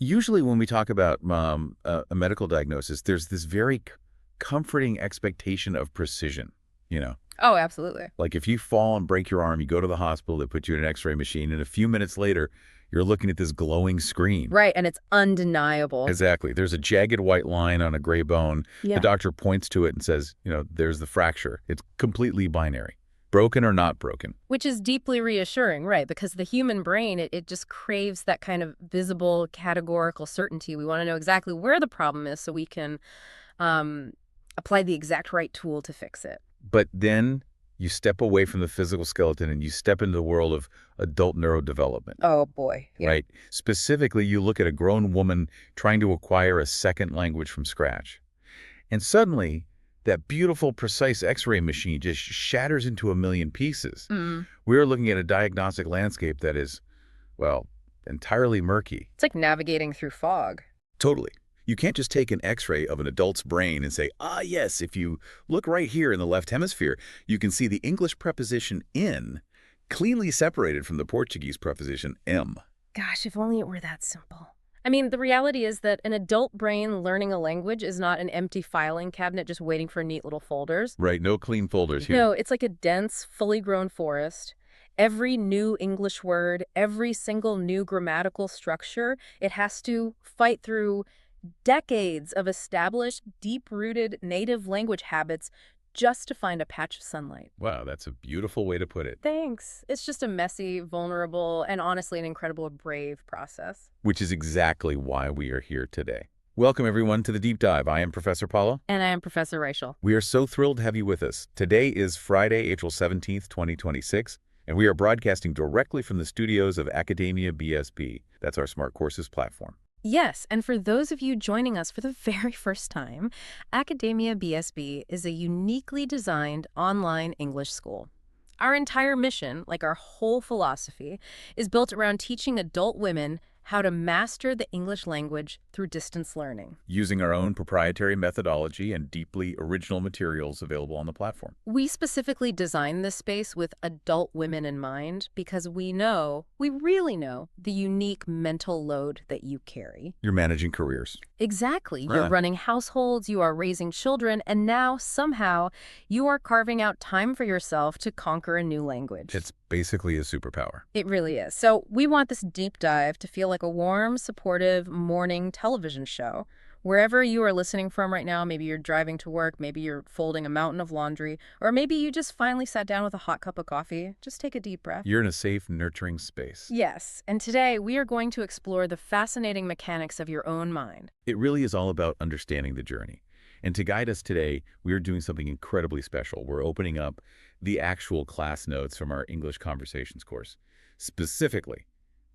Usually when we talk about a medical diagnosis, there's this very comforting expectation of precision, you know? Oh, absolutely. Like if you fall and break your arm, you go to the hospital, they put you in an x-ray machine, and a few minutes later, you're looking at this glowing screen. Right, and it's undeniable. Exactly. There's a jagged white line on a gray bone. Yeah. The doctor points to it and says, there's the fracture. It's completely binary. Broken or not broken. Which is deeply reassuring, right? Because the human brain, it just craves that kind of visible, categorical certainty. We want to know exactly where the problem is so we can apply the exact right tool to fix it. But then you step away from the physical skeleton and you step into the world of adult neurodevelopment. Oh, boy. Yeah. Right? Specifically, you look at a grown woman trying to acquire a second language from scratch. And suddenly, that beautiful, precise X-ray machine just shatters into a million pieces. We're looking at a diagnostic landscape that is, well, entirely murky. It's like navigating through fog. Totally. You can't just take an X-ray of an adult's brain and say, yes, if you look right here in the left hemisphere, you can see the English preposition in cleanly separated from the Portuguese preposition em. Gosh, if only it were that simple. I mean, the reality is that an adult brain learning a language is not an empty filing cabinet just waiting for neat little folders. Right, no clean folders here. No, it's like a dense, fully grown forest. Every new English word, every single new grammatical structure, it has to fight through decades of established, deep-rooted native language habits just to find a patch of sunlight. Wow, that's a beautiful way to put it. Thanks. It's just a messy, vulnerable, and honestly an incredible brave process. Which is exactly why we are here today. Welcome, everyone, to the Deep Dive. I am Professor Paulo. And I am Professor Rachel. We are so thrilled to have you with us. Today is Friday, April 17th, 2026, and we are broadcasting directly from the studios of Academia BSB. That's our Smart Courses platform. Yes, and for those of you joining us for the very first time, Academia BSB is a uniquely designed online English school. Our entire mission, like our whole philosophy, is built around teaching adult women how to master the English language through distance learning. Using our own proprietary methodology and deeply original materials available on the platform. We specifically designed this space with adult women in mind because we really know, the unique mental load that you carry. You're managing careers. Exactly. You're running households, you are raising children, and now, somehow, you are carving out time for yourself to conquer a new language. It's basically a superpower. It really is. So we want this deep dive to feel like a warm, supportive morning television show. Wherever you are listening from right now, maybe you're driving to work, maybe you're folding a mountain of laundry, or maybe you just finally sat down with a hot cup of coffee. Just take a deep breath. You're in a safe, nurturing space. Yes, and today we are going to explore the fascinating mechanics of your own mind. It really is all about understanding the journey. And to guide us today, we are doing something incredibly special. We're opening up the actual class notes from our English Conversations course, specifically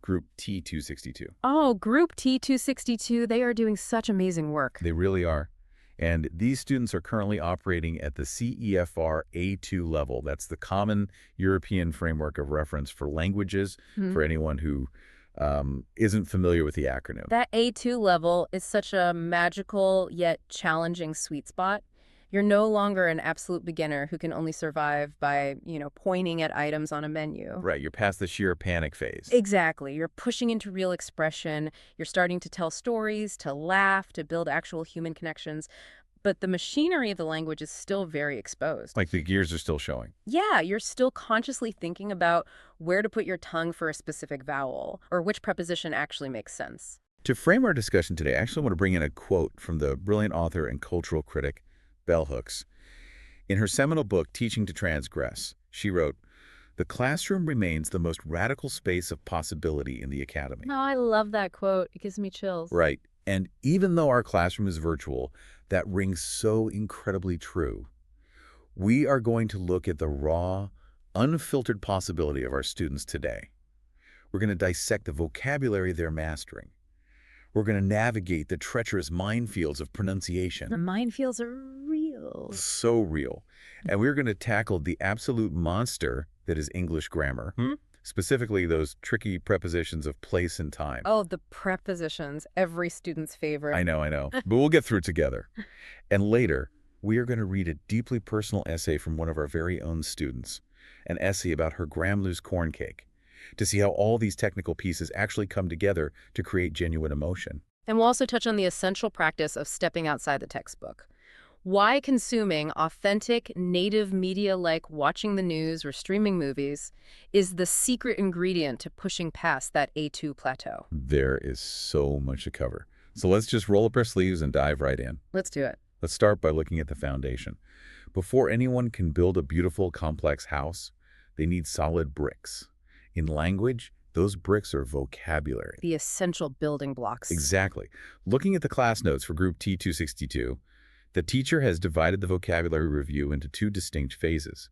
Group T262. Oh, Group T262, they are doing such amazing work. They really are. And these students are currently operating at the CEFR A2 level. That's the Common European Framework of Reference for Languages, for anyone who isn't familiar with the acronym. That A2 level is such a magical yet challenging sweet spot. You're no longer an absolute beginner who can only survive by, pointing at items on a menu. Right, you're past the sheer panic phase. Exactly. You're pushing into real expression. You're starting to tell stories, to laugh, to build actual human connections. But the machinery of the language is still very exposed. Like the gears are still showing. Yeah, you're still consciously thinking about where to put your tongue for a specific vowel, or which preposition actually makes sense. To frame our discussion today, I actually want to bring in a quote from the brilliant author and cultural critic, Bell Hooks. In her seminal book, Teaching to Transgress, she wrote, "The classroom remains the most radical space of possibility in the academy." Oh, I love that quote. It gives me chills. Right. And even though our classroom is virtual, that rings so incredibly true. We are going to look at the raw, unfiltered possibility of our students today. We're going to dissect the vocabulary they're mastering. We're going to navigate the treacherous minefields of pronunciation. The minefields are real. So real. And we're going to tackle the absolute monster that is English grammar, specifically those tricky prepositions of place and time. Oh, the prepositions, every student's favorite. I know. But we'll get through it together. And later, we are going to read a deeply personal essay from one of our very own students, an essay about her Gramlu's corn cake. to see how all these technical pieces actually come together to create genuine emotion. And we'll also touch on the essential practice of stepping outside the textbook. Why consuming authentic, native media like watching the news or streaming movies is the secret ingredient to pushing past that A2 plateau. There is so much to cover. So let's just roll up our sleeves and dive right in. Let's do it. Let's start by looking at the foundation. Before anyone can build a beautiful, complex house, they need solid bricks. In language, those bricks are vocabulary. The essential building blocks. Exactly. Looking at the class notes for group T262, the teacher has divided the vocabulary review into two distinct phases.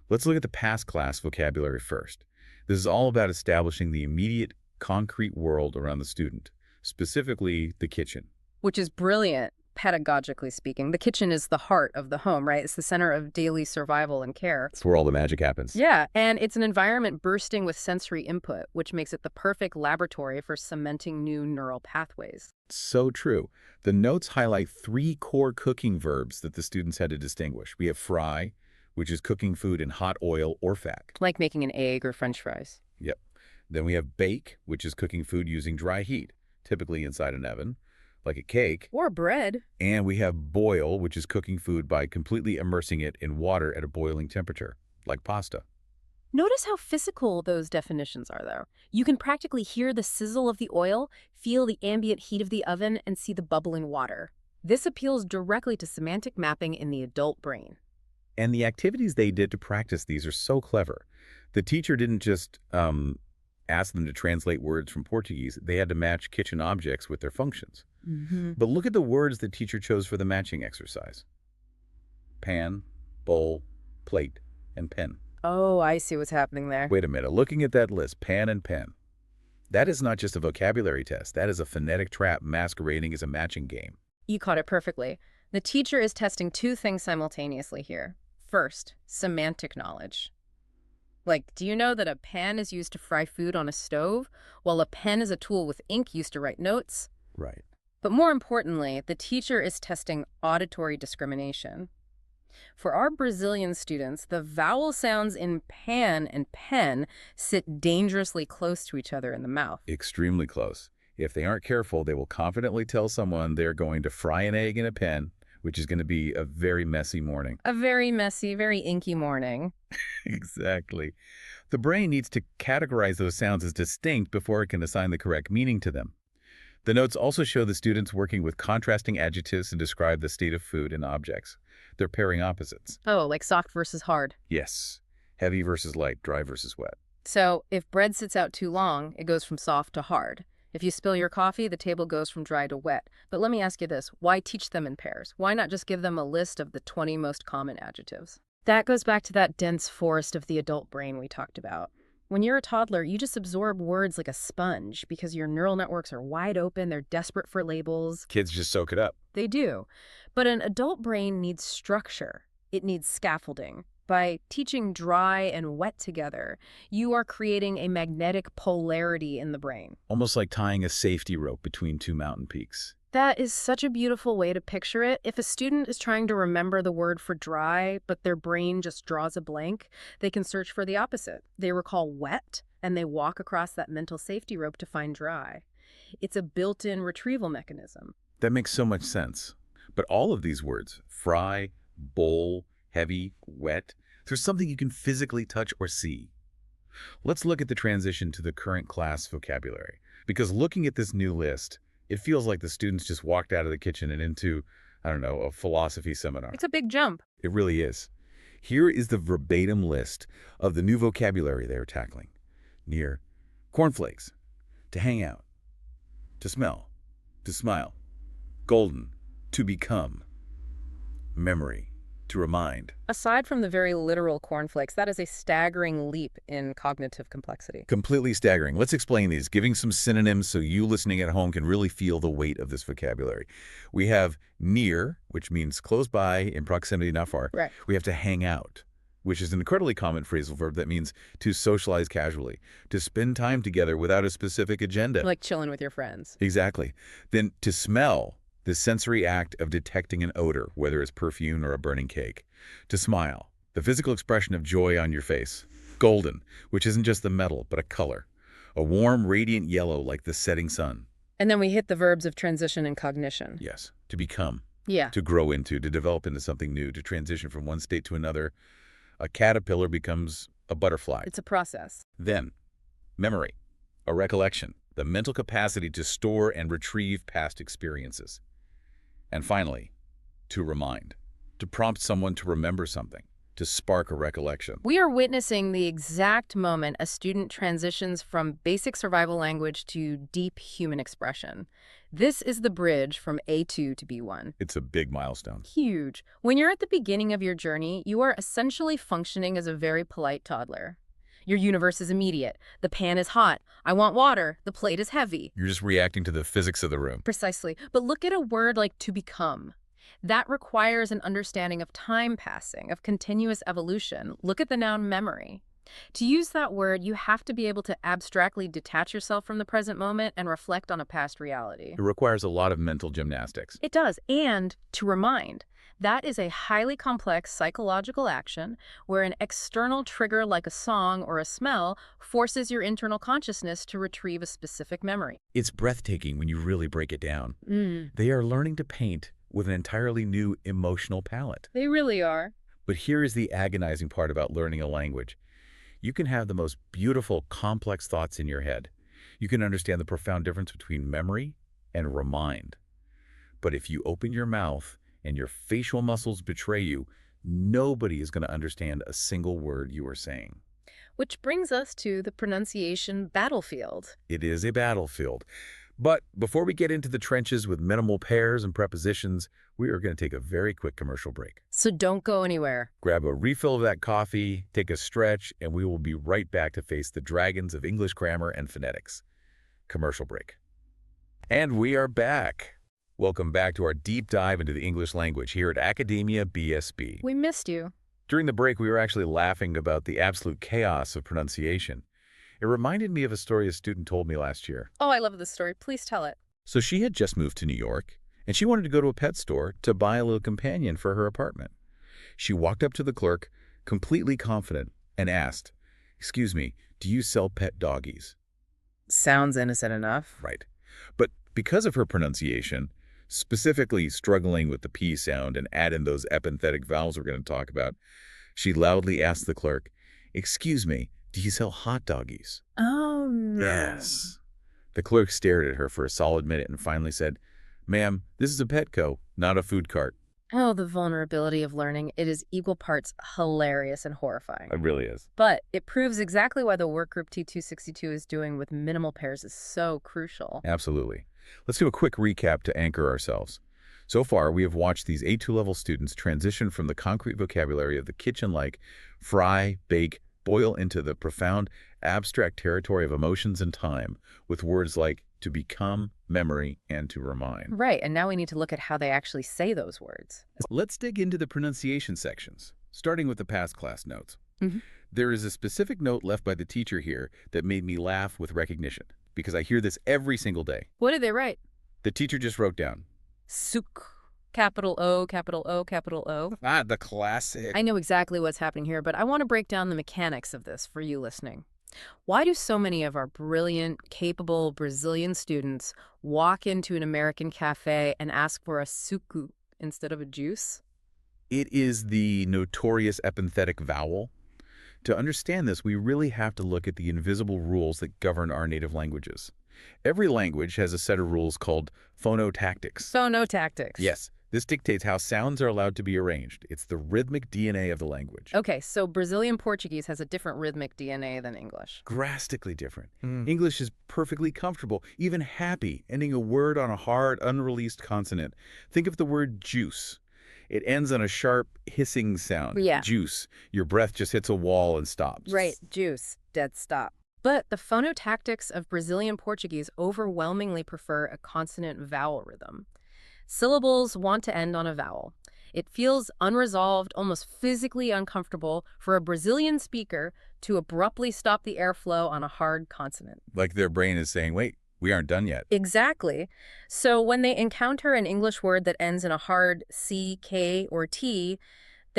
Let's look at the past class vocabulary first. This is all about establishing the immediate, concrete world around the student, specifically the kitchen. Which is brilliant, pedagogically speaking. The kitchen is the heart of the home, right? It's the center of daily survival and care. That's where all the magic happens. Yeah, and it's an environment bursting with sensory input, which makes it the perfect laboratory for cementing new neural pathways. So true. The notes highlight 3 core cooking verbs that the students had to distinguish. We have fry, which is cooking food in hot oil or fat. Like making an egg or French fries. Yep. Then we have bake, which is cooking food using dry heat, typically inside an oven, like a cake. Or bread. And we have boil, which is cooking food by completely immersing it in water at a boiling temperature, like pasta. Notice how physical those definitions are, though. You can practically hear the sizzle of the oil, feel the ambient heat of the oven, and see the bubbling water. This appeals directly to semantic mapping in the adult brain. And the activities they did to practice these are so clever. The teacher didn't just ask them to translate words from Portuguese. They had to match kitchen objects with their functions. But look at the words the teacher chose for the matching exercise. Pan, bowl, plate, and pen. Oh, I see what's happening there. Wait a minute. Looking at that list, pan and pen. That is not just a vocabulary test. That is a phonetic trap masquerading as a matching game. You caught it perfectly. The teacher is testing 2 things simultaneously here. First, semantic knowledge. Like, do you know that a pan is used to fry food on a stove, while a pen is a tool with ink used to write notes? Right. But more importantly, the teacher is testing auditory discrimination. For our Brazilian students, the vowel sounds in pan and pen sit dangerously close to each other in the mouth. Extremely close. If they aren't careful, they will confidently tell someone they're going to fry an egg in a pen, which is going to be a very messy morning. A very messy, very inky morning. Exactly. The brain needs to categorize those sounds as distinct before it can assign the correct meaning to them. The notes also show the students working with contrasting adjectives to describe the state of food and objects. They're pairing opposites. Oh, like soft versus hard. Yes. Heavy versus light, dry versus wet. So if bread sits out too long, it goes from soft to hard. If you spill your coffee, the table goes from dry to wet. But let me ask you this, why teach them in pairs? Why not just give them a list of the 20 most common adjectives? That goes back to that dense forest of the adult brain we talked about. When you're a toddler, you just absorb words like a sponge because your neural networks are wide open, they're desperate for labels. Kids just soak it up. They do. But an adult brain needs structure. It needs scaffolding. By teaching dry and wet together, you are creating a magnetic polarity in the brain. Almost like tying a safety rope between 2 mountain peaks. That is such a beautiful way to picture it. If a student is trying to remember the word for dry, but their brain just draws a blank, they can search for the opposite. They recall wet, and they walk across that mental safety rope to find dry. It's a built-in retrieval mechanism. That makes so much sense. But all of these words, fry, bowl, heavy, wet, there's something you can physically touch or see. Let's look at the transition to the current class vocabulary. Because looking at this new list, it feels like the students just walked out of the kitchen and into, I don't know, a philosophy seminar. It's a big jump. It really is. Here is the verbatim list of the new vocabulary they are tackling. Near cornflakes, to hang out, to smell, to smile, golden, to become, memory, to remind. Aside from the very literal cornflakes, that is a staggering leap in cognitive complexity. Completely staggering. Let's explain these, giving some synonyms so you listening at home can really feel the weight of this vocabulary. We have near, which means close by, in proximity, not far. Right. We have to hang out, which is an incredibly common phrasal verb that means to socialize casually, to spend time together without a specific agenda. Like chilling with your friends. Exactly. Then to smell, the sensory act of detecting an odor, whether it's perfume or a burning cake. To smile, the physical expression of joy on your face. Golden, which isn't just the metal, but a color. A warm, radiant yellow like the setting sun. And then we hit the verbs of transition and cognition. Yes, to become, Yeah. to grow into, to develop into something new, to transition from one state to another. A caterpillar becomes a butterfly. It's a process. Then, memory, a recollection, the mental capacity to store and retrieve past experiences. And finally, to remind, to prompt someone to remember something, to spark a recollection. We are witnessing the exact moment a student transitions from basic survival language to deep human expression. This is the bridge from A2 to B1. It's a big milestone. Huge. When you're at the beginning of your journey, you are essentially functioning as a very polite toddler. Your universe is immediate. The pan is hot. I want water. The plate is heavy. You're just reacting to the physics of the room. Precisely. But look at a word like to become. That requires an understanding of time passing, of continuous evolution. Look at the noun memory. To use that word, you have to be able to abstractly detach yourself from the present moment and reflect on a past reality. It requires a lot of mental gymnastics. It does. And to remind. That is a highly complex psychological action where an external trigger like a song or a smell forces your internal consciousness to retrieve a specific memory. It's breathtaking when you really break it down. They are learning to paint with an entirely new emotional palette. They really are. But here is the agonizing part about learning a language. You can have the most beautiful, complex thoughts in your head. You can understand the profound difference between memory and remind. But if you open your mouth and your facial muscles betray you, nobody is going to understand a single word you are saying. Which brings us to the pronunciation battlefield. It is a battlefield. But before we get into the trenches with minimal pairs and prepositions, we are going to take a very quick commercial break. So don't go anywhere. Grab a refill of that coffee, take a stretch, and we will be right back to face the dragons of English grammar and phonetics. Commercial break. And we are back. Welcome back to our deep dive into the English language here at Academia BSB. We missed you. During the break, we were actually laughing about the absolute chaos of pronunciation. It reminded me of a story a student told me last year. Oh, I love this story. Please tell it. So she had just moved to New York, and she wanted to go to a pet store to buy a little companion for her apartment. She walked up to the clerk, completely confident, and asked, "Excuse me, do you sell pet doggies?" Sounds innocent enough. Right. But because of her pronunciation, specifically struggling with the P sound and add in those epenthetic vowels we're going to talk about, she loudly asked the clerk, "Excuse me, do you sell hot doggies?" Oh, no. Yes. The clerk stared at her for a solid minute and finally said, "Ma'am, this is a Petco, not a food cart." Oh, the vulnerability of learning. It is equal parts hilarious and horrifying. It really is. But it proves exactly why the workgroup T262 is doing with minimal pairs is so crucial. Absolutely. Let's do a quick recap to anchor ourselves. So far, we have watched these A2 level students transition from the concrete vocabulary of the kitchen like fry, bake, boil into the profound, abstract territory of emotions and time with words like to become, memory, and to remind. Right, and now we need to look at how they actually say those words. Let's dig into the pronunciation sections, starting with the past class notes. There is a specific note left by the teacher here that made me laugh with recognition, because I hear this every single day. What did they write? The teacher just wrote down, Suk. Capital O, capital O, capital O. "Ah, the classic." I know exactly what's happening here, but I want to break down the mechanics of this for you listening. Why do so many of our brilliant, capable Brazilian students walk into an American cafe and ask for a suco instead of a juice? It is the notorious epenthetic vowel. To understand this, we really have to look at the invisible rules that govern our native languages. Every language has a set of rules called phonotactics. Phonotactics. Yes, this dictates how sounds are allowed to be arranged. It's the rhythmic DNA of the language. Okay, so Brazilian Portuguese has a different rhythmic DNA than English. Drastically different. English is perfectly comfortable, even happy, ending a word on a hard, unreleased consonant. Think of the word juice. It ends on a sharp, hissing sound. Yeah. Juice. Your breath just hits a wall and stops. Right, juice, dead stop. But the phonotactics of Brazilian Portuguese overwhelmingly prefer a consonant-vowel rhythm. Syllables want to end on a vowel. It feels unresolved, almost physically uncomfortable for a Brazilian speaker to abruptly stop the airflow on a hard consonant. Like their brain is saying, wait, we aren't done yet. Exactly. So when they encounter an English word that ends in a hard C, K, or T,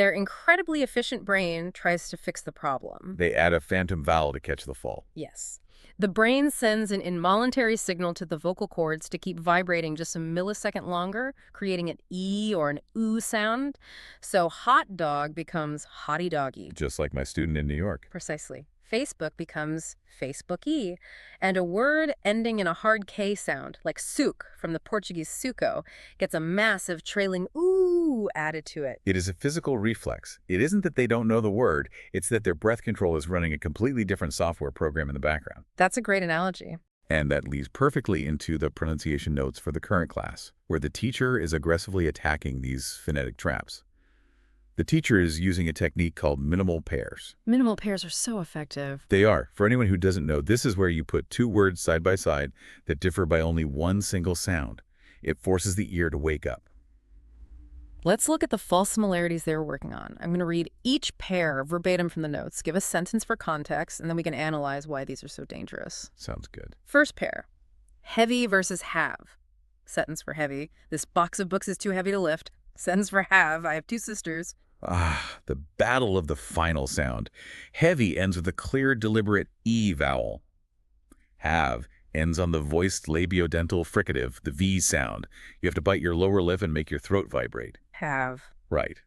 Their incredibly efficient brain tries to fix the problem. They add a phantom vowel to catch the fall. Yes. The brain sends an involuntary signal to the vocal cords to keep vibrating just a millisecond longer, creating an E or an oo sound. So hot dog becomes hotty doggy. Just like my student in New York. Precisely. Facebook becomes Facebooky. And a word ending in a hard K sound, like souk from the Portuguese suco, gets a massive trailing ooh added to it. It is a physical reflex. It isn't that they don't know the word, it's that their breath control is running a completely different software program in the background. That's a great analogy. And that leads perfectly into the pronunciation notes for the current class, where the teacher is aggressively attacking these phonetic traps. The teacher is using a technique called minimal pairs. Minimal pairs are so effective. They are. For anyone who doesn't know, this is where you put two words side by side that differ by only one single sound. It forces the ear to wake up. Let's look at the false similarities they were working on. I'm going to read each pair verbatim from the notes, give a sentence for context, and then we can analyze why these are so dangerous. Sounds good. First pair, heavy versus have. Sentence for heavy, this box of books is too heavy to lift. Sentence for have, I have two sisters. The battle of the final sound. Heavy ends with a clear, deliberate E vowel. Have ends on the voiced labiodental fricative, the V sound. You have to bite your lower lip and make your throat vibrate. Have. Right.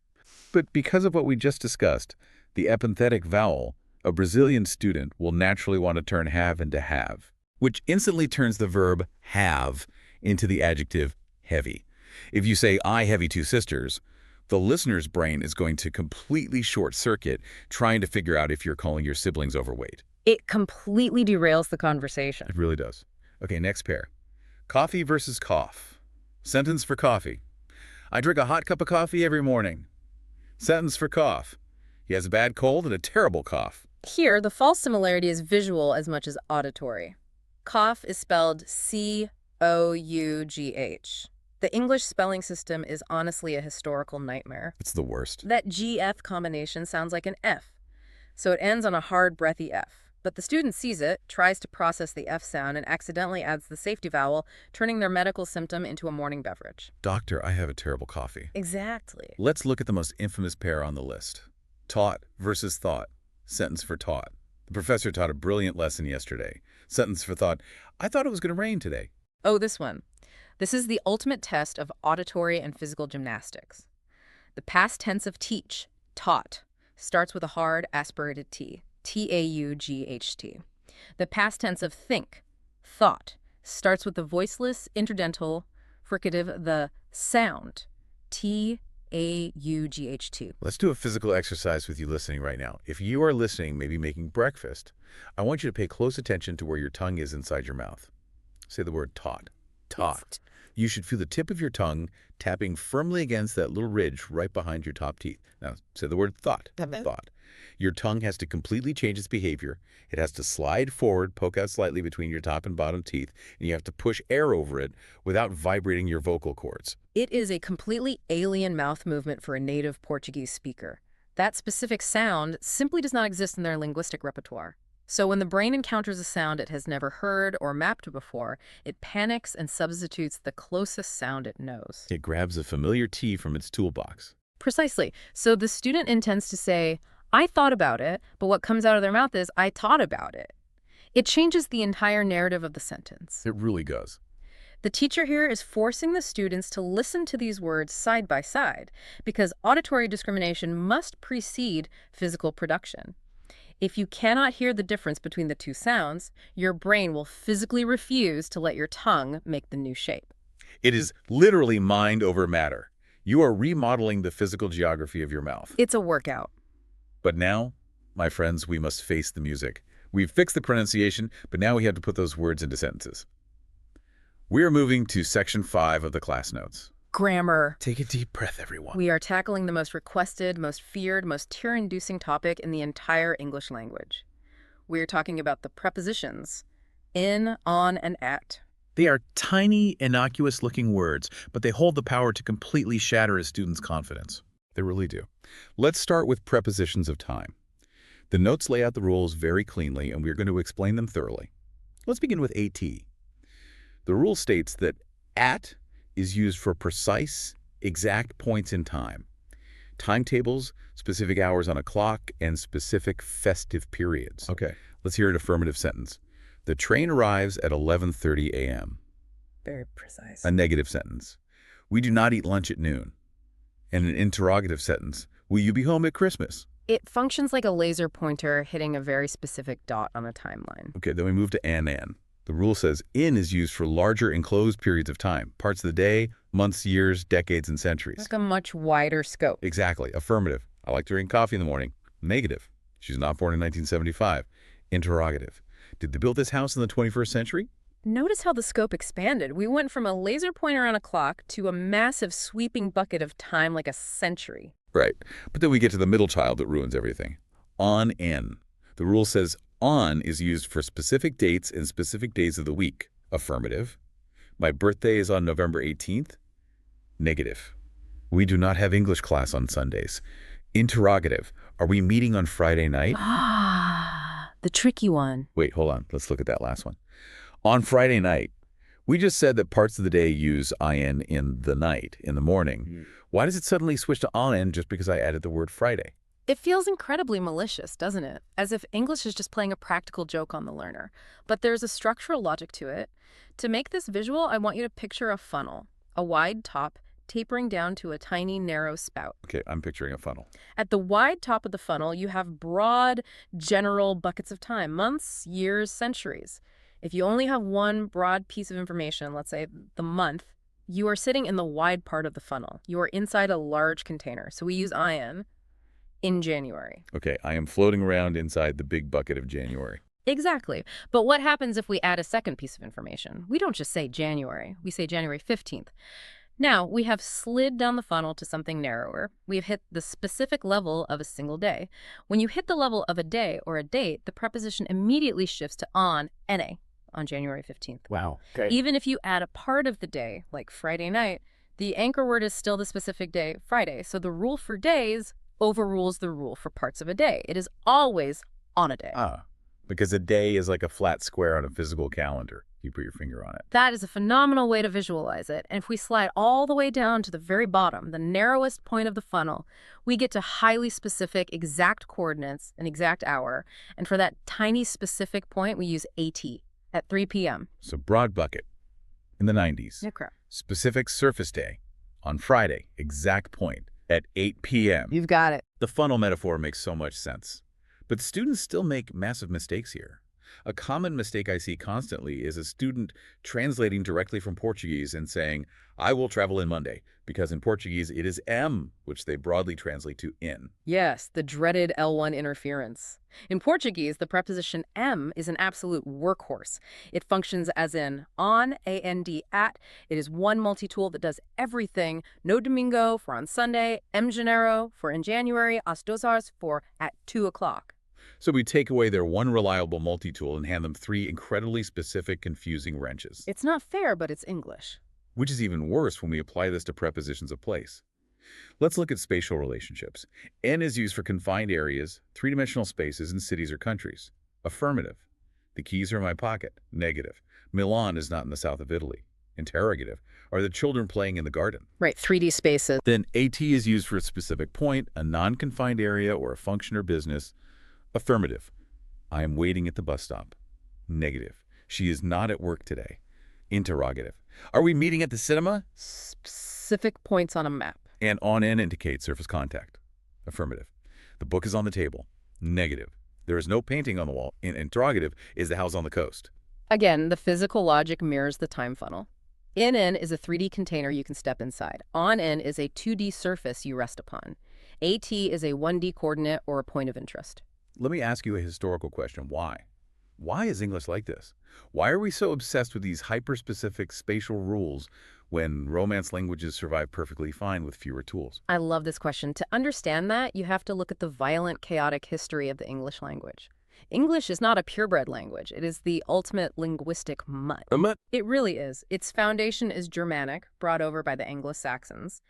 But because of what we just discussed, the epenthetic vowel, a Brazilian student will naturally want to turn have into have, which instantly turns the verb have into the adjective heavy. If you say, I heavy two sisters, the listener's brain is going to completely short-circuit trying to figure out if you're calling your siblings overweight. It completely derails the conversation. It really does. Okay, next pair. Coffee versus cough. Sentence for coffee. I drink a hot cup of coffee every morning. Sentence for cough. He has a bad cold and a terrible cough. Here, the false similarity is visual as much as auditory. Cough is spelled C-O-U-G-H. The English spelling system is honestly a historical nightmare. It's the worst. That G-F combination sounds like an F, so it ends on a hard, breathy F. But the student sees it, tries to process the F sound, and accidentally adds the safety vowel, turning their medical symptom into a morning beverage. Doctor, I have a terrible coffee. Exactly. Let's look at the most infamous pair on the list. Taught versus thought. Sentence for taught. The professor taught a brilliant lesson yesterday. Sentence for thought. I thought it was going to rain today. Oh, this one. This is the ultimate test of auditory and physical gymnastics. The past tense of teach, taught, starts with a hard aspirated T, T-A-U-G-H-T. The past tense of think, thought, starts with the voiceless interdental fricative, the sound, T-A-U-G-H-T. Let's do a physical exercise with you listening right now. If you are listening, maybe making breakfast, I want you to pay close attention to where your tongue is inside your mouth. Say the word taught. Taught. You should feel the tip of your tongue tapping firmly against that little ridge right behind your top teeth. Now, say the word thought. Thought. Your tongue has to completely change its behavior. It has to slide forward, poke out slightly between your top and bottom teeth, and you have to push air over it without vibrating your vocal cords. It is a completely alien mouth movement for a native Portuguese speaker. That specific sound simply does not exist in their linguistic repertoire. So when the brain encounters a sound it has never heard or mapped before, it panics and substitutes the closest sound it knows. It grabs a familiar T from its toolbox. Precisely. So the student intends to say, I thought about it, but what comes out of their mouth is, I taught about it. It changes the entire narrative of the sentence. It really does. The teacher here is forcing the students to listen to these words side by side, because auditory discrimination must precede physical production. If you cannot hear the difference between the two sounds, your brain will physically refuse to let your tongue make the new shape. It is literally mind over matter. You are remodeling the physical geography of your mouth. It's a workout. But now, my friends, we must face the music. We've fixed the pronunciation, but now we have to put those words into sentences. We are moving to section 5 of the class notes. Grammar. Take a deep breath, everyone. We are tackling the most requested, most feared, most tear-inducing topic in the entire English language. We are talking about the prepositions in, on, and at. They are tiny, innocuous-looking words, but they hold the power to completely shatter a student's confidence. They really do. Let's start with prepositions of time. The notes lay out the rules very cleanly, and we're going to explain them thoroughly. Let's begin with AT. The rule states that at is used for precise, exact points in time. timetables, specific hours on a clock, and specific festive periods. Okay. Let's hear an affirmative sentence. The train arrives at 11:30 a.m. Very precise. A negative sentence. We do not eat lunch at noon. And an interrogative sentence. Will you be home at Christmas? It functions like a laser pointer hitting a very specific dot on a timeline. Okay, then we move to NN. The rule says in is used for larger enclosed periods of time, parts of the day, months, years, decades, and centuries. Like a much wider scope. Exactly. Affirmative. I like to drink coffee in the morning. Negative. She's not born in 1975. Interrogative. Did they build this house in the 21st century? Notice how the scope expanded. We went from a laser pointer on a clock to a massive sweeping bucket of time like a century. Right. But then we get to the middle child that ruins everything. On N. The rule says on is used for specific dates and specific days of the week. Affirmative. My birthday is on November 18th. Negative. We do not have English class on Sundays. Interrogative. Are we meeting on Friday night? Ah, the tricky one. Wait, hold on. Let's look at that last one. On Friday night. We just said that parts of the day use IN in the night, in the morning. Why does it suddenly switch to on just because I added the word Friday? It feels incredibly malicious, doesn't it? As if English is just playing a practical joke on the learner. But there's a structural logic to it. To make this visual, I want you to picture a funnel, a wide top tapering down to a tiny, narrow spout. Okay, I'm picturing a funnel. At the wide top of the funnel, you have broad, general buckets of time, months, years, centuries. If you only have one broad piece of information, let's say the month, you are sitting in the wide part of the funnel. You are inside a large container. So we use in January. Okay, I am floating around inside the big bucket of January. Exactly. But what happens if we add a second piece of information? We don't just say January. We say January 15th. Now, we have slid down the funnel to something narrower. We have hit the specific level of a single day. When you hit the level of a day or a date, the preposition immediately shifts to NA, on January 15th. Wow. Okay. Even if you add a part of the day, like Friday night, the anchor word is still the specific day, Friday. So the rule for days overrules the rule for parts of a day. It is always on a day. Because a day is like a flat square on a physical calendar. You put your finger on it. That is a phenomenal way to visualize it. And if we slide all the way down to the very bottom, the narrowest point of the funnel, we get to highly specific exact coordinates, an exact hour. And for that tiny specific point, we use AT at 3 p.m. So broad bucket in the 90s. Yeah, correct. Specific surface day on Friday, exact point at 8 p.m. You've got it. The funnel metaphor makes so much sense. But students still make massive mistakes here. A common mistake I see constantly is a student translating directly from Portuguese and saying, I will travel in Monday, because in Portuguese it is M, which they broadly translate to in. Yes, the dreaded L1 interference. In Portuguese, the preposition M is an absolute workhorse. It functions as in on, A-N-D, at. It is one multi-tool that does everything. No domingo for on Sunday, M Janeiro for in January, as dos horas for at 2 o'clock. So we take away their one reliable multi-tool and hand them three incredibly specific, confusing wrenches. It's not fair, but it's English. Which is even worse when we apply this to prepositions of place. Let's look at spatial relationships. N is used for confined areas, three-dimensional spaces, and cities or countries. Affirmative. The keys are in my pocket. Negative. Milan is not in the south of Italy. Interrogative. Are the children playing in the garden? Right, 3D spaces. Then AT is used for a specific point, a non-confined area, or a function or business. Affirmative. I am waiting at the bus stop. Negative. She is not at work today. Interrogative. Are we meeting at the cinema? Specific points on a map. And on N indicates surface contact. Affirmative. The book is on the table. Negative. There is no painting on the wall. And interrogative, is the house on the coast? Again, the physical logic mirrors the time funnel. In is a 3D container you can step inside. On N is a 2D surface you rest upon. AT is a 1D coordinate or a point of interest. Let me ask you a historical question. Why? Why is English like this? Why are we so obsessed with these hyper-specific spatial rules when Romance languages survive perfectly fine with fewer tools? I love this question. To understand that, you have to look at the violent, chaotic history of the English language. English is not a purebred language. It is the ultimate linguistic mutt. A mutt? It really is. Its foundation is Germanic, brought over by the Anglo-Saxons.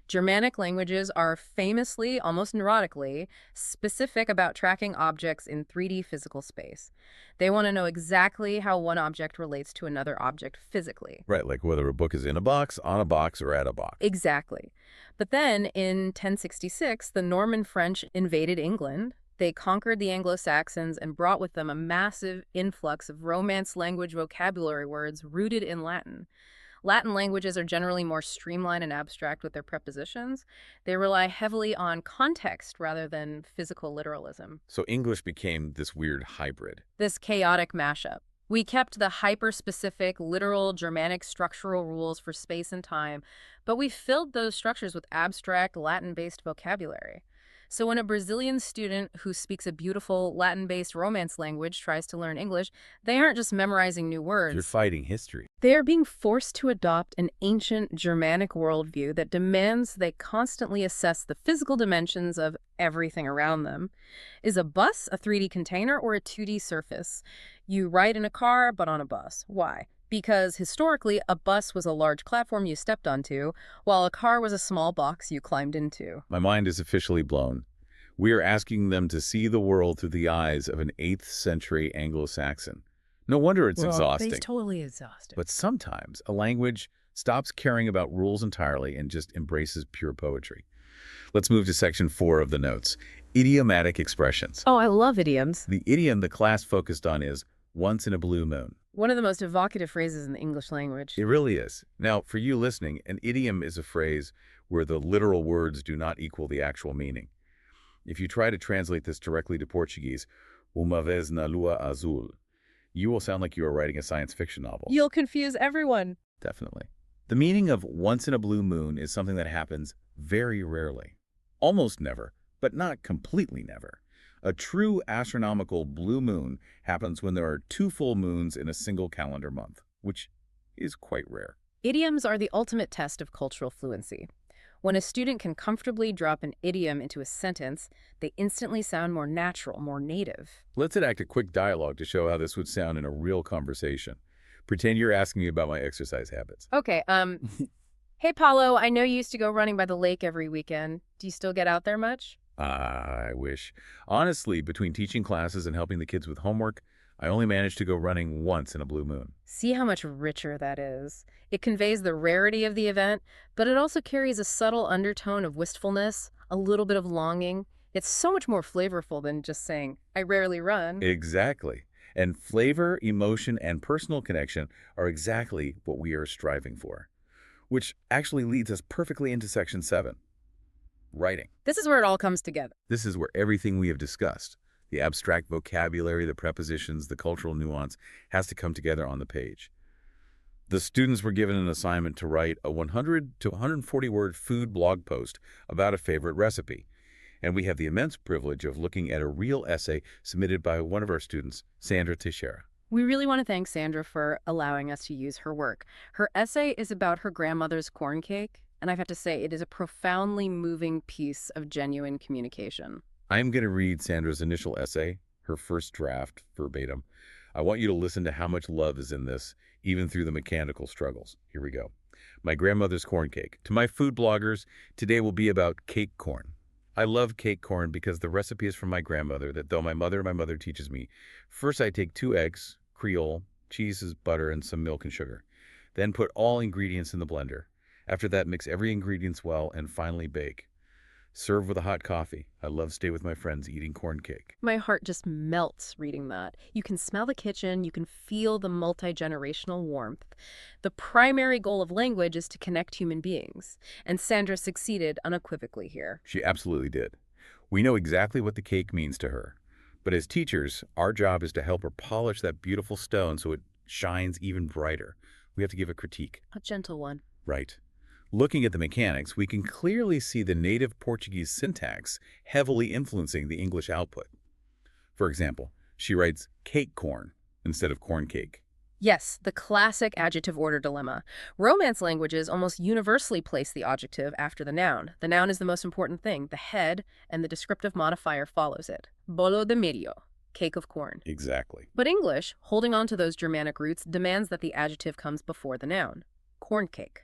Germanic languages are famously, almost neurotically, specific about tracking objects in 3D physical space. They want to know exactly how one object relates to another object physically. Right, like whether a book is in a box, on a box, or at a box. Exactly. But then, in 1066, the Norman French invaded England. They conquered the Anglo-Saxons and brought with them a massive influx of Romance language vocabulary words rooted in Latin. Latin languages are generally more streamlined and abstract with their prepositions. They rely heavily on context rather than physical literalism. So English became this weird hybrid. This chaotic mashup. We kept the hyper-specific, literal Germanic structural rules for space and time, but we filled those structures with abstract, Latin-based vocabulary. So when a Brazilian student who speaks a beautiful Latin-based Romance language tries to learn English, they aren't just memorizing new words. You're fighting history. They are being forced to adopt an ancient Germanic worldview that demands they constantly assess the physical dimensions of everything around them. Is a bus a 3D container or a 2D surface? You ride in a car, but on a bus. Why? Because historically, a bus was a large platform you stepped onto, while a car was a small box you climbed into. My mind is officially blown. We are asking them to see the world through the eyes of an 8th century Anglo-Saxon. No wonder it's exhausting. It's totally exhausting. But sometimes a language stops caring about rules entirely and just embraces pure poetry. Let's move to section 4 of the notes. Idiomatic expressions. Oh, I love idioms. The idiom the class focused on is once in a blue moon. One of the most evocative phrases in the English language. It really is. Now, for you listening, an idiom is a phrase where the literal words do not equal the actual meaning. If you try to translate this directly to Portuguese, uma vez na lua azul, you will sound like you are writing a science fiction novel. You'll confuse everyone. Definitely. The meaning of once in a blue moon is something that happens very rarely. Almost never, but not completely never. A true astronomical blue moon happens when there are 2 full moons in a single calendar month, which is quite rare. Idioms are the ultimate test of cultural fluency. When a student can comfortably drop an idiom into a sentence, they instantly sound more natural, more native. Let's enact a quick dialogue to show how this would sound in a real conversation. Pretend you're asking me about my exercise habits. Okay, hey, Paulo, I know you used to go running by the lake every weekend. Do you still get out there much? I wish. Honestly, between teaching classes and helping the kids with homework, I only managed to go running once in a blue moon. See how much richer that is. It conveys the rarity of the event, but it also carries a subtle undertone of wistfulness, a little bit of longing. It's so much more flavorful than just saying, I rarely run. Exactly. And flavor, emotion, and personal connection are exactly what we are striving for. Which actually leads us perfectly into section 7. Writing. This is where it all comes together. This is where everything we have discussed, the abstract vocabulary, the prepositions, the cultural nuance, has to come together on the page. The students were given an assignment to write a 100 to 140-word food blog post about a favorite recipe. And we have the immense privilege of looking at a real essay submitted by one of our students, Sandra Teixeira. We really want to thank Sandra for allowing us to use her work. Her essay is about her grandmother's corn cake, and I've had to say it is a profoundly moving piece of genuine communication. I'm going to read Sandra's initial essay, her first draft, verbatim. I want you to listen to how much love is in this, even through the mechanical struggles. Here we go. My grandmother's corn cake. To my food bloggers, today will be about cake corn. I love cake corn because the recipe is from my grandmother that though my mother teaches me, first I take 2 eggs, Creole, cheeses, butter, and some milk and sugar. Then put all ingredients in the blender. After that, mix every ingredient well and finally bake. Serve with a hot coffee. I love stay with my friends eating corn cake. My heart just melts reading that. You can smell the kitchen, you can feel the multi-generational warmth. The primary goal of language is to connect human beings, and Sandra succeeded unequivocally here. She absolutely did. We know exactly what the cake means to her. But as teachers, our job is to help her polish that beautiful stone so it shines even brighter. We have to give a critique. A gentle one. Right. Looking at the mechanics, we can clearly see the native Portuguese syntax heavily influencing the English output. For example, she writes cake corn instead of corn cake. Yes, the classic adjective order dilemma. Romance languages almost universally place the adjective after the noun. The noun is the most important thing. The head and the descriptive modifier follows it. Bolo de milho, cake of corn. Exactly. But English, holding on to those Germanic roots, demands that the adjective comes before the noun. Corn cake.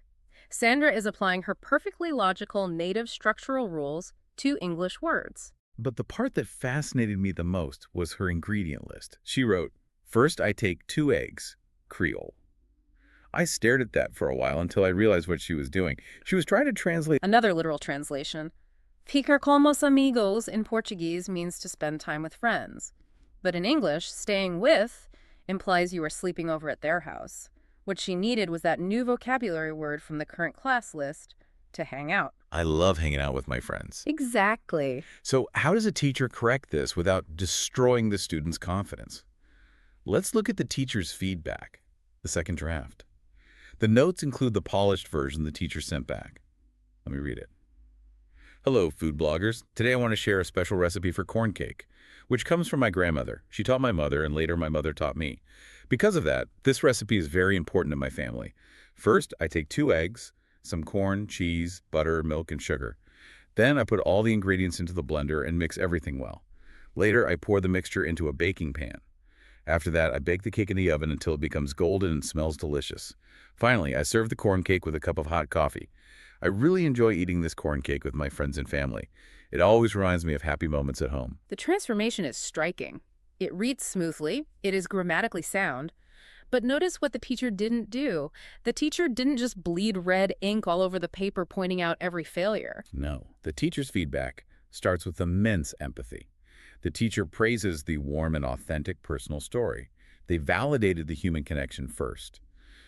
Sandra is applying her perfectly logical native structural rules to English words. But the part that fascinated me the most was her ingredient list. She wrote, "First, I take 2 eggs, Creole." I stared at that for a while until I realized what she was doing. She was trying to translate. Another literal translation. Ficar com os amigos in Portuguese means to spend time with friends. But in English, staying with implies you are sleeping over at their house. What she needed was that new vocabulary word from the current class list, to hang out. I love hanging out with my friends. Exactly. So how does a teacher correct this without destroying the student's confidence? Let's look at the teacher's feedback, the second draft. The notes include the polished version the teacher sent back. Let me read it. "Hello, food bloggers. Today I want to share a special recipe for corn cake, which comes from my grandmother. She taught my mother, and later my mother taught me. Because of that, this recipe is very important to my family. First, I take 2 eggs, some corn, cheese, butter, milk, and sugar. Then I put all the ingredients into the blender and mix everything well. Later, I pour the mixture into a baking pan. After that, I bake the cake in the oven until it becomes golden and smells delicious. Finally, I serve the corn cake with a cup of hot coffee. I really enjoy eating this corn cake with my friends and family. It always reminds me of happy moments at home." The transformation is striking. It reads smoothly, it is grammatically sound, but notice what the teacher didn't do. The teacher didn't just bleed red ink all over the paper pointing out every failure. No, the teacher's feedback starts with immense empathy. The teacher praises the warm and authentic personal story. They validated the human connection first.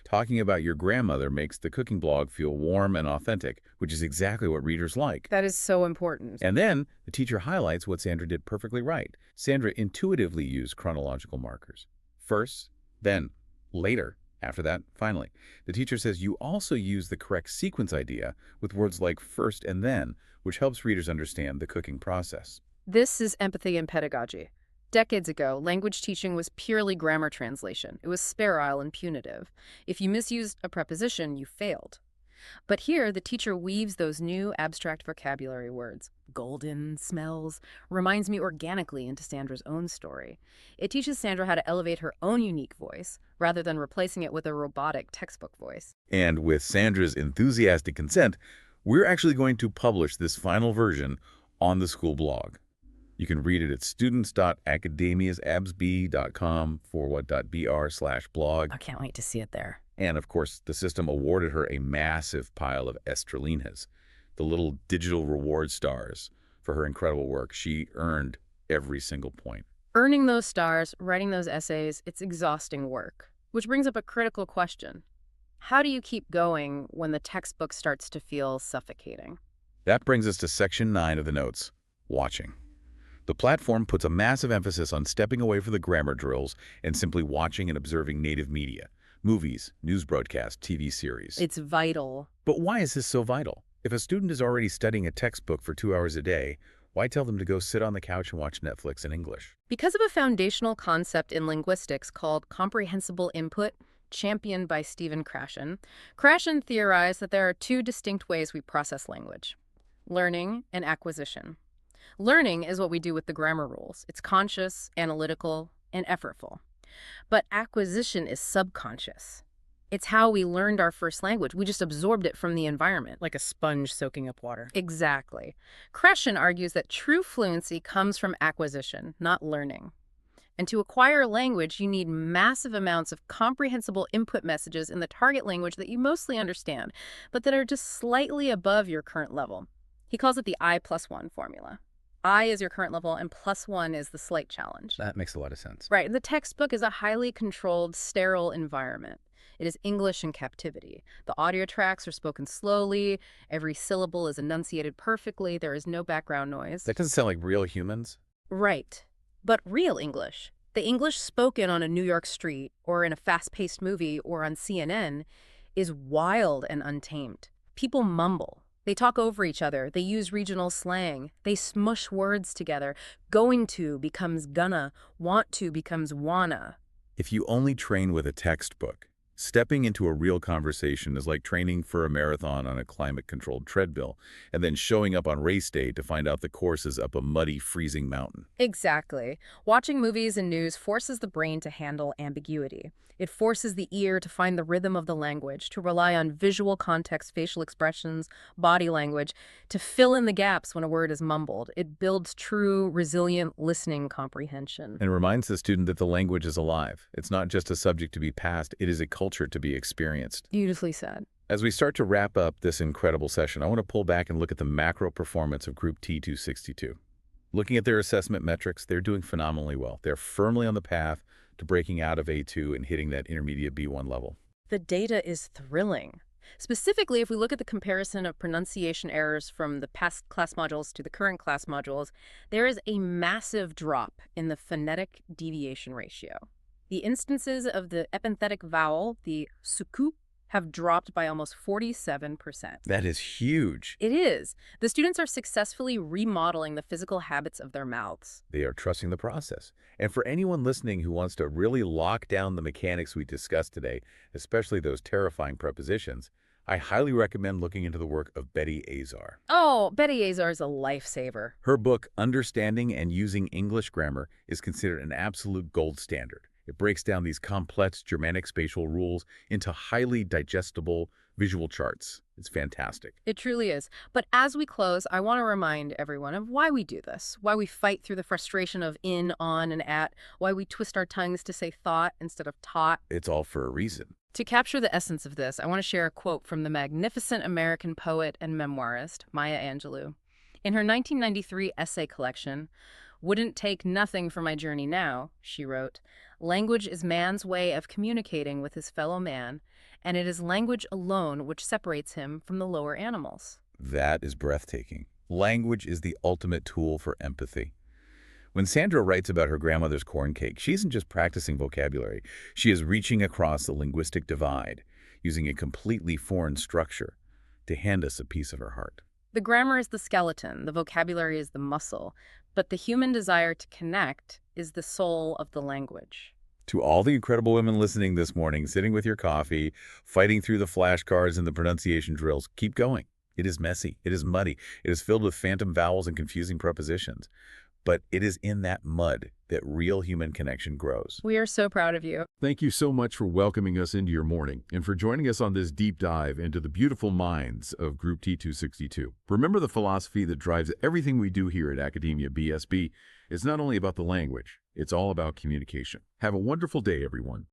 Talking about your grandmother makes the cooking blog feel warm and authentic, which is exactly what readers like. That is so important. And then, the teacher highlights what Sandra did perfectly right. Sandra intuitively used chronological markers. First, then, later, after that, finally. The teacher says you also use the correct sequence idea with words like first and then, which helps readers understand the cooking process. This is empathy and pedagogy. Decades ago, language teaching was purely grammar translation. It was sterile and punitive. If you misused a preposition, you failed. But here, the teacher weaves those new abstract vocabulary words. Golden, smells, reminds me organically into Sandra's own story. It teaches Sandra how to elevate her own unique voice, rather than replacing it with a robotic textbook voice. And with Sandra's enthusiastic consent, we're actually going to publish this final version on the school blog. You can read it at students.AcademiaBSB.com/blog. I can't wait to see it there. And of course, the system awarded her a massive pile of estrelinas, the little digital reward stars, for her incredible work. She earned every single point. Earning those stars, writing those essays, it's exhausting work. Which brings up a critical question. How do you keep going when the textbook starts to feel suffocating? That brings us to Section 9 of the notes, watching. The platform puts a massive emphasis on stepping away from the grammar drills and simply watching and observing native media, movies, news broadcasts, TV series. It's vital. But why is this so vital? If a student is already studying a textbook for 2 hours a day, why tell them to go sit on the couch and watch Netflix in English? Because of a foundational concept in linguistics called comprehensible input, championed by Stephen Krashen, Krashen theorized that there are 2 distinct ways we process language: learning and acquisition. Learning is what we do with the grammar rules. It's conscious, analytical, and effortful. But acquisition is subconscious. It's how we learned our first language. We just absorbed it from the environment. Like a sponge soaking up water. Exactly. Krashen argues that true fluency comes from acquisition, not learning. And to acquire language, you need massive amounts of comprehensible input messages in the target language that you mostly understand, but that are just slightly above your current level. He calls it the I+1 formula. I is your current level, and +1 is the slight challenge. That makes a lot of sense. Right. The textbook is a highly controlled, sterile environment. It is English in captivity. The audio tracks are spoken slowly. Every syllable is enunciated perfectly. There is no background noise. That doesn't sound like real humans. Right. But real English, the English spoken on a New York street or in a fast-paced movie or on CNN, is wild and untamed. People mumble. They talk over each other. They use regional slang. They smush words together. Going to becomes gonna. Want to becomes wanna. If you only train with a textbook, stepping into a real conversation is like training for a marathon on a climate-controlled treadmill and then showing up on race day to find out the course is up a muddy, freezing mountain. Exactly. Watching movies and news forces the brain to handle ambiguity. It forces the ear to find the rhythm of the language, to rely on visual context, facial expressions, body language, to fill in the gaps when a word is mumbled. It builds true, resilient listening comprehension. And reminds the student that the language is alive. It's not just a subject to be passed, it is a culture to be experienced. Beautifully said. As we start to wrap up this incredible session, I want to pull back and look at the macro performance of Group T262. Looking at their assessment metrics, they're doing phenomenally well. They're firmly on the path to breaking out of A2 and hitting that intermediate B1 level. The data is thrilling. Specifically, if we look at the comparison of pronunciation errors from the past class modules to the current class modules, there is a massive drop in the phonetic deviation ratio. The instances of the epenthetic vowel, the suku, have dropped by almost 47%. That is huge. It is. The students are successfully remodeling the physical habits of their mouths. They are trusting the process. And for anyone listening who wants to really lock down the mechanics we discussed today, especially those terrifying prepositions, I highly recommend looking into the work of Betty Azar. Oh, Betty Azar is a lifesaver. Her book, Understanding and Using English Grammar, is considered an absolute gold standard. It breaks down these complex Germanic spatial rules into highly digestible visual charts. It's fantastic. It truly is. But as we close, I want to remind everyone of why we do this, why we fight through the frustration of in, on, and at, why we twist our tongues to say thought instead of taught. It's all for a reason. To capture the essence of this, I want to share a quote from the magnificent American poet and memoirist, Maya Angelou. In her 1993 essay collection, "Wouldn't Take Nothing for My Journey Now," she wrote, "Language is man's way of communicating with his fellow man, and it is language alone which separates him from the lower animals." That is breathtaking. Language is the ultimate tool for empathy. When Sandra writes about her grandmother's corn cake, she isn't just practicing vocabulary. She is reaching across the linguistic divide, using a completely foreign structure to hand us a piece of her heart. The grammar is the skeleton, the vocabulary is the muscle, but the human desire to connect is the soul of the language. To all the incredible women listening this morning, sitting with your coffee, fighting through the flashcards and the pronunciation drills, keep going. It is messy. It is muddy. It is filled with phantom vowels and confusing prepositions. But it is in that mud that real human connection grows. We are so proud of you. Thank you so much for welcoming us into your morning and for joining us on this deep dive into the beautiful minds of Group T262. Remember, the philosophy that drives everything we do here at Academia BSB is not only about the language, it's all about communication. Have a wonderful day, everyone.